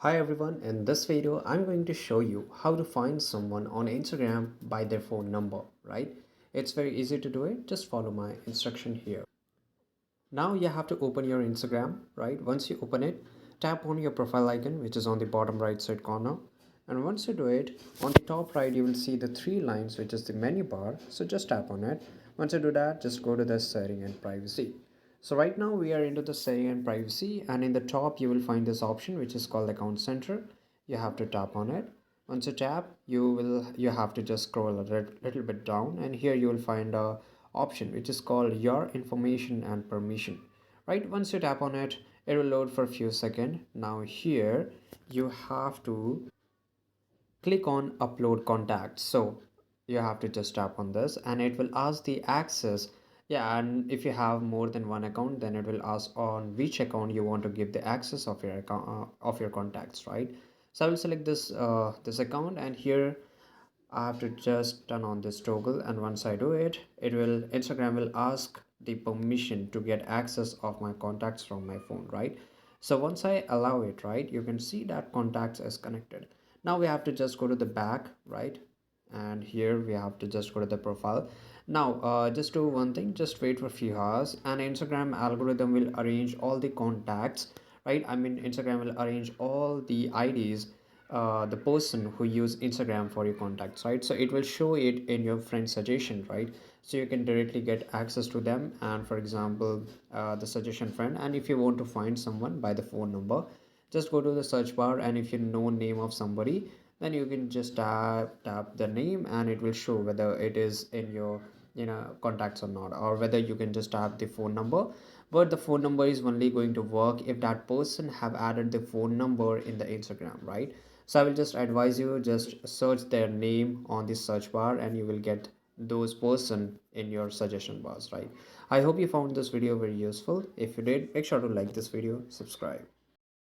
Hi everyone, in this video I'm going to show you how to find someone on Instagram by their phone number, right? It's very easy to do it, just follow my instruction here. Now you have to open your Instagram, right? Once you open it, tap on your profile icon which is on the bottom right side corner. And once you do it, on the top right you will see the three lines which is the menu bar, so just tap on it. Once you do that, just go to the setting and privacy. So right now we are into the setting and privacy, and in the top you will find this option which is called account center. You have to tap on it. Once you tap, you have to just scroll a little bit down, and here you will find a option which is called your information and permission, right? Once you tap on it, it will load for a few seconds. Now here you have to click on upload contacts. So you have to just tap on this and it will ask the access. Yeah, and if you have more than one account, then it will ask on which account you want to give the access of your account, of your contacts, right? So I will select this account, and here I have to just turn on this toggle, and once I do it, Instagram will ask the permission to get access of my contacts from my phone, right? So once I allow it, right, you can see that contacts is connected. Now we have to just go to the back, right? And here we have to just go to the profile. Now just do one thing, just wait for a few hours and Instagram algorithm will arrange all the contacts, right? I mean, Instagram will arrange all the IDs, the person who use Instagram for your contacts, right? So it will show it in your friend suggestion, right? So you can directly get access to them, and for example, the suggestion friend. And if you want to find someone by the phone number, just go to the search bar, and if you know name of somebody, then you can just tap the name and it will show whether it is in your contacts or not, or whether you can just tap the phone number. But the phone number is only going to work if that person have added the phone number in the Instagram, right? So I will just advise you, just search their name on the search bar and you will get those person in your suggestion bars, right? I hope you found this video very useful. If you did, make sure to like this video, subscribe.